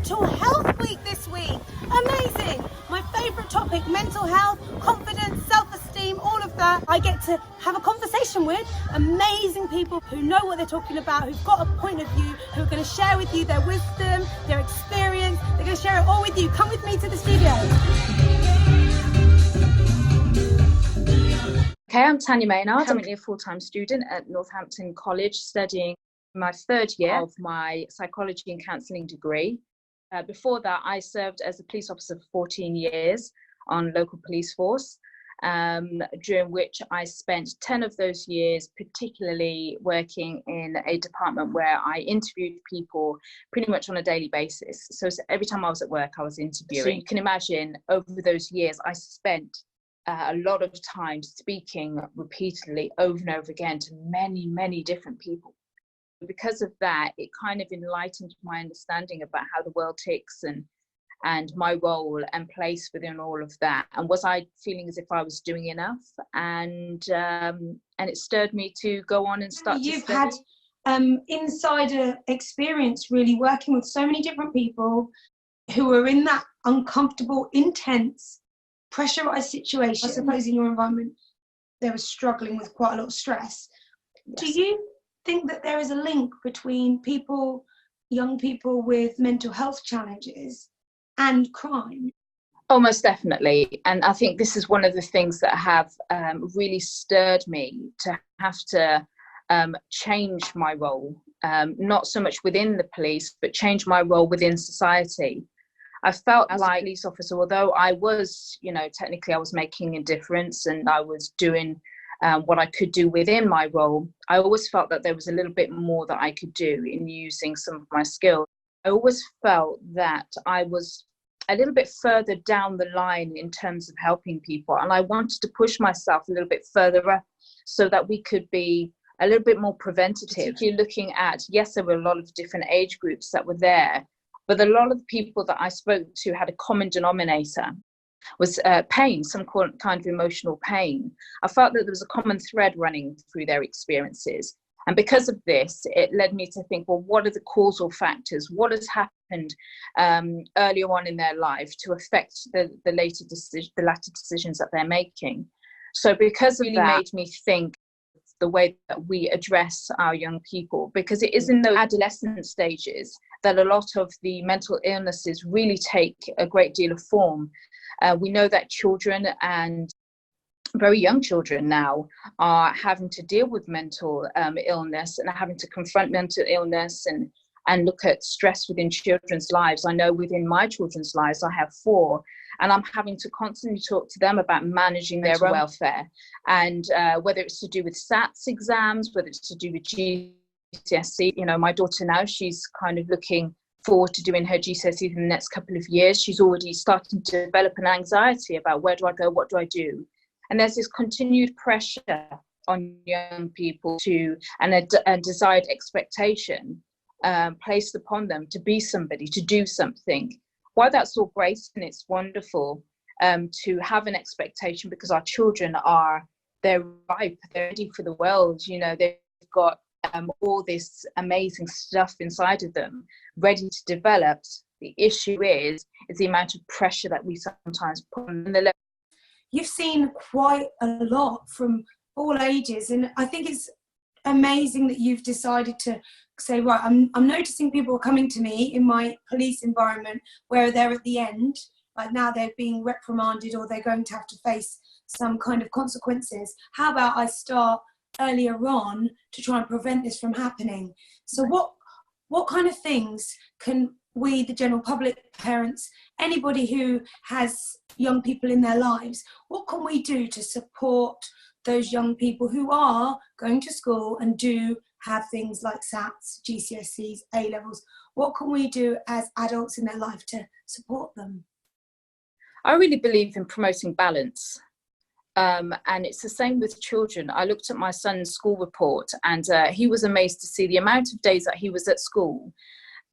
Mental Health Week this week. Amazing. My favourite topic, mental health, confidence, self-esteem, all of that. I get to have a conversation with amazing people who know what they're talking about, who've got a point of view, who are going to share with you their wisdom, their experience. They're going to share it all with you. Come with me to the studio. Okay, I'm Tanya Maynard. I'm currently a full-time student at Northampton College studying my third year of my psychology and counselling degree. Before that, I served as a police officer for 14 years on local police force, during which I spent 10 of those years particularly working in a department where I interviewed people pretty much on a daily basis. So every time I was at work, I was interviewing. So you can imagine over those years, I spent a lot of time speaking repeatedly over and over again to many, many different people. Because of that, it kind of enlightened my understanding about how the world ticks and my role and place within all of that. And was I feeling as if I was doing enough? And it stirred me to go on and start to study. You've had insider experience really working with so many different people who are in that uncomfortable, intense, pressurized situation. I suppose in your environment they were struggling with quite a lot of stress. Yes. Do you think that there is a link between young people with mental health challenges and crime? Oh, most definitely. And I think this is one of the things that have really stirred me to have to change my role, not so much within the police, but change my role within society. I felt as a police officer, although I was, technically I was making a difference and I was doing what I could do within my role, I always felt that there was a little bit more that I could do in using some of my skills. I always felt that I was a little bit further down the line in terms of helping people, and I wanted to push myself a little bit further up so that we could be a little bit more preventative. If you're looking at, yes, there were a lot of different age groups that were there, but a lot of the people that I spoke to had a common denominator, was pain, some kind of emotional pain. I felt that there was a common thread running through their experiences. And because of this, it led me to think, well, what are the causal factors? What has happened earlier on in their life to affect the latter decisions that they're making? So because of that, made me think the way that we address our young people, because it is in those adolescent stages that a lot of the mental illnesses really take a great deal of form. We know that children, and very young children now, are having to deal with mental illness and are having to confront mental illness and look at stress within children's lives. I know within my children's lives, I have 4, and I'm having to constantly talk to them about managing their own welfare, and whether it's to do with SATs exams, whether it's to do with GCSE. My daughter now, she's kind of looking forward to doing her GCSEs in the next couple of years. She's already starting to develop an anxiety about where do I go, what do I do? And there's this continued pressure on young people and a desired expectation placed upon them to be somebody, to do something. While that's all great and it's wonderful to have an expectation, because our children they're ripe, they're ready for the world, they've got all this amazing stuff inside of them ready to develop. The issue is the amount of pressure that we sometimes put on the level. You've seen quite a lot from all ages, and I think it's amazing that you've decided to say, right, I'm noticing people are coming to me in my police environment where they're at the end, like now they're being reprimanded or they're going to have to face some kind of consequences. How about I start earlier on to try and prevent this from happening? So what kind of things can we, the general public, parents, anybody who has young people in their lives, what can we do to support those young people who are going to school and do have things like SATs, GCSEs, A-levels? What can we do as adults in their life to support them? I really believe in promoting balance. And it's the same with children. I looked at my son's school report, and he was amazed to see the amount of days that he was at school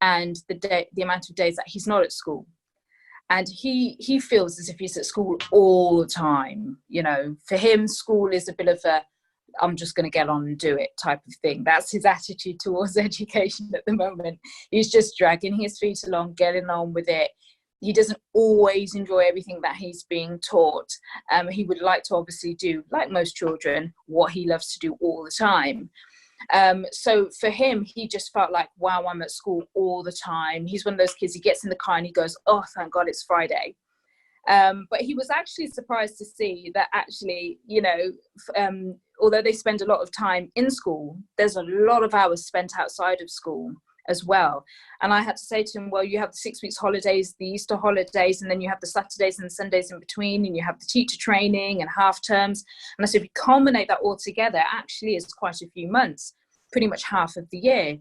and the amount of days that he's not at school. And he feels as if he's at school all the time. For him, school is a bit of a I'm just going to get on and do it type of thing. That's his attitude towards education at the moment. He's just dragging his feet along, getting on with it. He doesn't always enjoy everything that he's being taught. He would like to obviously do, like most children, what he loves to do all the time. So for him, he just felt like, wow, I'm at school all the time. He's one of those kids, he gets in the car and he goes, oh, thank God it's Friday. But he was actually surprised to see that actually, you know, although they spend a lot of time in school, there's a lot of hours spent outside of school as well. And I had to say to him, well, you have the 6 weeks holidays, the Easter holidays, and then you have the Saturdays and Sundays in between, and you have the teacher training and half terms. And I said, if you culminate that all together, actually is quite a few months, pretty much half of the year.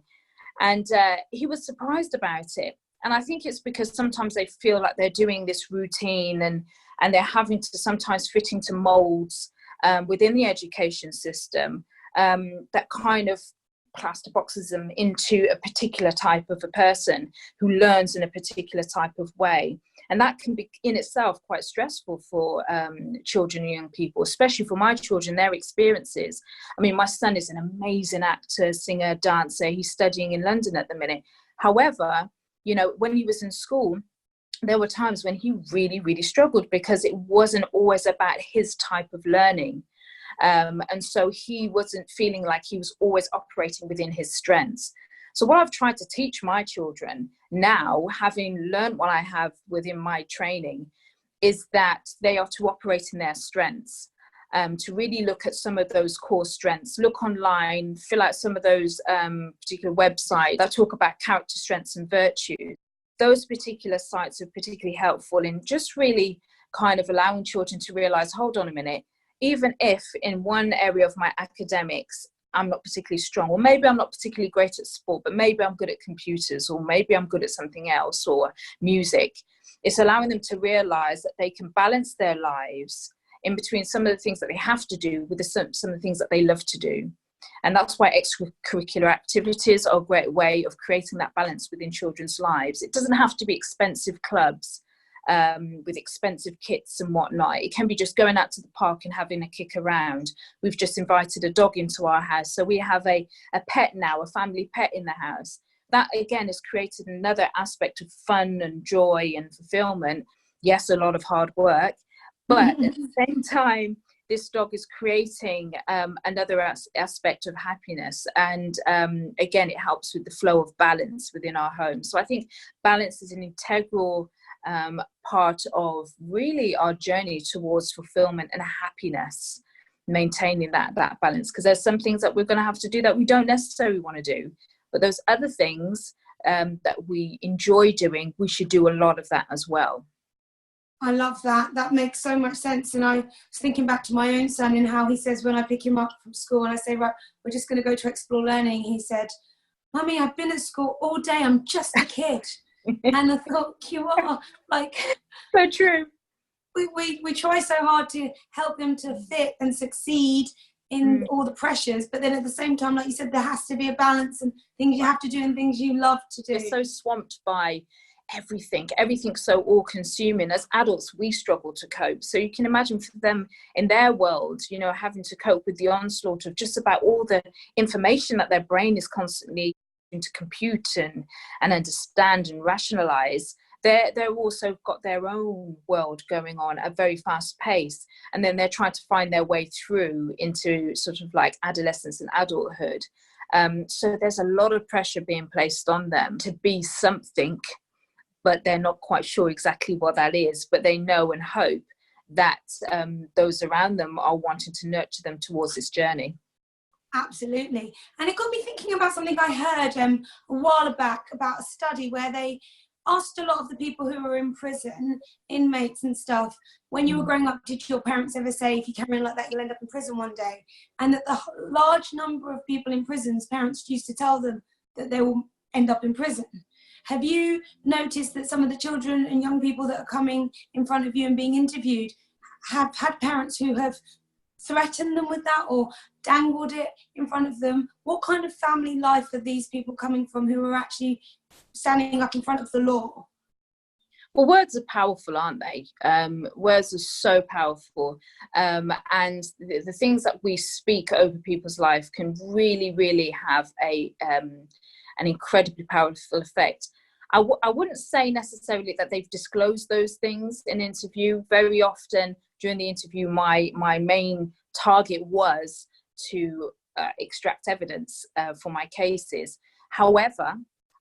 And he was surprised about it. And I think it's because sometimes they feel like they're doing this routine and they're having to sometimes fit into molds within the education system that kind of plaster boxes them into a particular type of a person who learns in a particular type of way. And that can be in itself quite stressful for children and young people, especially for my children, their experiences. I mean, my son is an amazing actor, singer, dancer. He's studying in London at the minute. However, you know, when he was in school, there were times when he really, really struggled because it wasn't always about his type of learning. And so he wasn't feeling like he was always operating within his strengths. So what I've tried to teach my children now, having learned what I have within my training, is that they are to operate in their strengths, to really look at some of those core strengths, look online, fill out some of those particular websites that talk about character strengths and virtues. Those particular sites are particularly helpful in just really kind of allowing children to realize, hold on a minute, even if in one area of my academics, I'm not particularly strong, or maybe I'm not particularly great at sport, but maybe I'm good at computers, or maybe I'm good at something else, or music. It's allowing them to realize that they can balance their lives in between some of the things that they have to do with some of the things that they love to do. And that's why extracurricular activities are a great way of creating that balance within children's lives. It doesn't have to be expensive clubs with expensive kits and whatnot. It can be just going out to the park and having a kick around. We've just invited a dog into our house, so we have a pet now, a family pet in the house. That again has created another aspect of fun and joy and fulfillment. Yes, a lot of hard work, but at the same time, this dog is creating another aspect of happiness. And again, it helps with the flow of balance within our home. So I think balance is an integral part of really our journey towards fulfillment and happiness, maintaining that balance. Because there's some things that we're going to have to do that we don't necessarily want to do. But those other things that we enjoy doing, we should do a lot of that as well. I love that. That makes so much sense. And I was thinking back to my own son and how he says when I pick him up from school and I say, right, we're just going to go to Explore Learning. He said, Mummy, I've been at school all day. I'm just a kid. And I thought, you are. Like, so true. We try so hard to help them to fit and succeed in all the pressures. But then at the same time, like you said, there has to be a balance and things you have to do and things you love to do. We're so swamped by everything's so all-consuming. As adults, we struggle to cope, so you can imagine for them in their world, you know, having to cope with the onslaught of just about all the information that their brain is constantly to compute and understand and rationalize. They're also got their own world going on at a very fast pace, and then they're trying to find their way through into sort of like adolescence and adulthood. So there's a lot of pressure being placed on them to be something, but they're not quite sure exactly what that is, but they know and hope that those around them are wanting to nurture them towards this journey. Absolutely. And it got me thinking about something I heard a while back about a study where they asked a lot of the people who were in prison, inmates and stuff, when you were growing up, did your parents ever say, if you carry on like that, you'll end up in prison one day? And that the large number of people in prisons, parents used to tell them that they will end up in prison. Have you noticed that some of the children and young people that are coming in front of you and being interviewed have had parents who have threatened them with that or dangled it in front of them? What kind of family life are these people coming from who are actually standing up in front of the law? Well, words are powerful, aren't they? Words are so powerful. And the things that we speak over people's life can really, really have an incredibly powerful effect. I wouldn't say necessarily that they've disclosed those things in an interview. Very often during the interview, my main target was to extract evidence for my cases. However,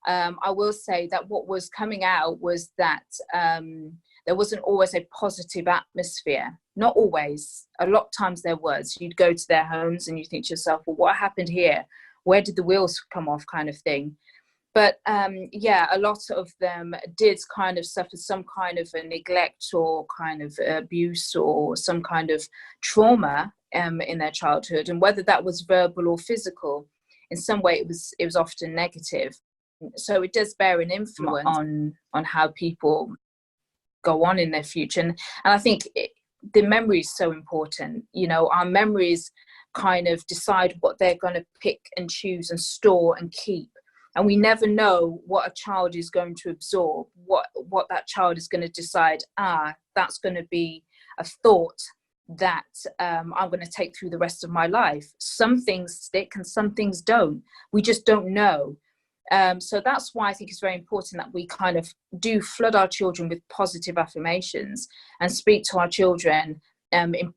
I will say that what was coming out was that there wasn't always a positive atmosphere. Not always. A lot of times there was. You'd go to their homes and you think to yourself, well, what happened here? Where did the wheels come off, kind of thing? But yeah, a lot of them did kind of suffer some kind of a neglect or kind of abuse or some kind of trauma in their childhood. And whether that was verbal or physical, in some way it was often negative. So it does bear an influence on how people go on in their future. And I think the memory is so important. You know, our memories kind of decide what they're going to pick and choose and store and keep. And we never know what a child is going to absorb, what that child is going to decide, that's going to be a thought that I'm going to take through the rest of my life. Some things stick and some things don't. We just don't know. So that's why I think it's very important that we kind of do flood our children with positive affirmations and speak to our children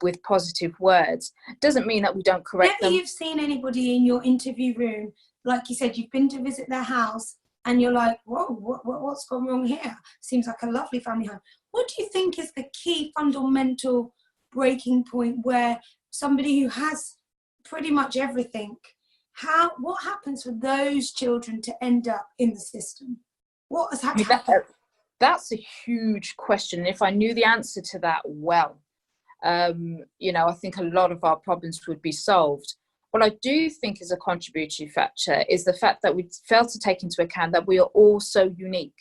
with positive words. Doesn't mean that we don't correct them. Whenever you've seen anybody in your interview room, like you said, you've been to visit their house and you're like, whoa, what's gone wrong here? Seems like a lovely family home. What do you think is the key fundamental breaking point where somebody who has pretty much everything, what happens for those children to end up in the system? What has had to happen? That's a huge question. If I knew the answer to that, well, you know, I think a lot of our problems would be solved. What I do think is a contributory factor is the fact that we fail to take into account that we are all so unique.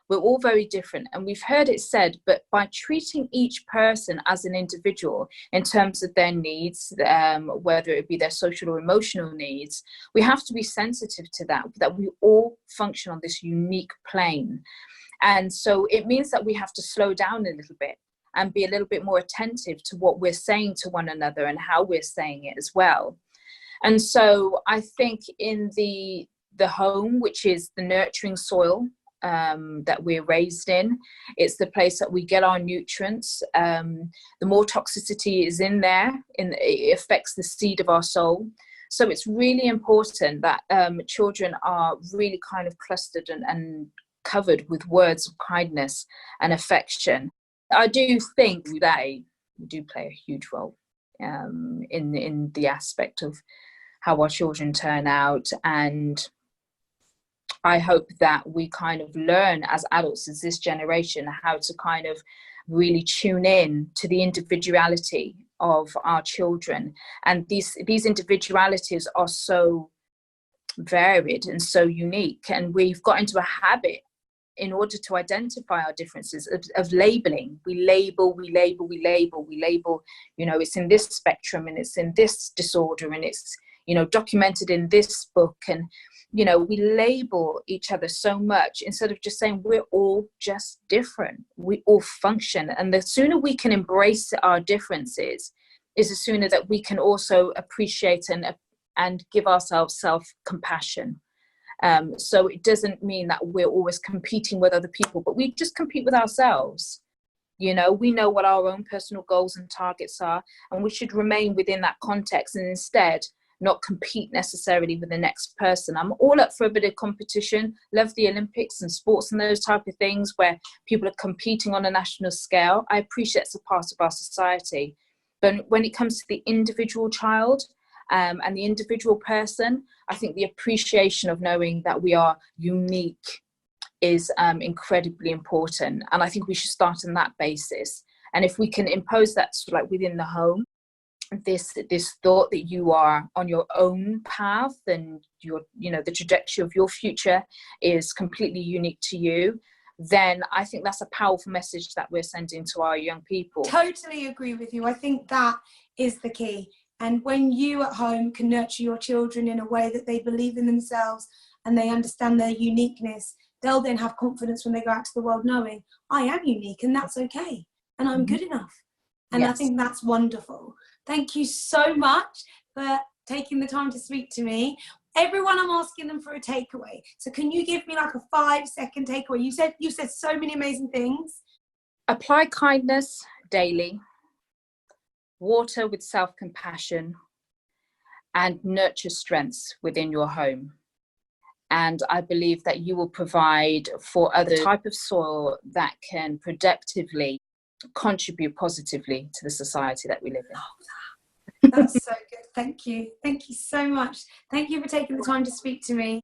We're all very different, and we've heard it said, but by treating each person as an individual in terms of their needs, whether it be their social or emotional needs, we have to be sensitive to that we all function on this unique plane. And so it means that we have to slow down a little bit and be a little bit more attentive to what we're saying to one another and how we're saying it as well. And so I think in the home, which is the nurturing soil that we're raised in, it's the place that we get our nutrients. The more toxicity is in there, it affects the seed of our soul. So it's really important that children are really kind of clustered and covered with words of kindness and affection. I do think they do play a huge role in the aspect of how our children turn out. And I hope that we kind of learn as adults, as this generation, how to kind of really tune in to the individuality of our children. And these individualities are so varied and so unique. And we've got into a habit, in order to identify our differences, of labeling. We label, you know, it's in this spectrum and it's in this disorder and it's, you know, documented in this book. And, you know, we label each other so much instead of just saying we're all just different. We all function. And the sooner we can embrace our differences is the sooner that we can also appreciate and give ourselves self-compassion. So it doesn't mean that we're always competing with other people, but we just compete with ourselves. You know, we know what our own personal goals and targets are, and we should remain within that context and instead not compete necessarily with the next person. I'm all up for a bit of competition, love the Olympics and sports and those type of things where people are competing on a national scale. I appreciate it's a part of our society. But when it comes to the individual child, and the individual person, I think the appreciation of knowing that we are unique is incredibly important. And I think we should start on that basis. And if we can impose that sort of like within the home, this thought that you are on your own path and the trajectory of your future is completely unique to you, then I think that's a powerful message that we're sending to our young people. Totally agree with you. I think that is the key. And when you at home can nurture your children in a way that they believe in themselves and they understand their uniqueness, they'll then have confidence when they go out to the world knowing I am unique and that's okay and I'm good enough. And I think that's wonderful. Thank you so much for taking the time to speak to me. Everyone, I'm asking them for a takeaway. So can you give me like a 5-second takeaway? You said so many amazing things. Apply kindness daily, water with self-compassion, and nurture strengths within your home. And I believe that you will provide for other type of soil that can productively contribute positively to the society that we live in. That's so good. Thank you. Thank you so much. Thank you for taking the time to speak to me.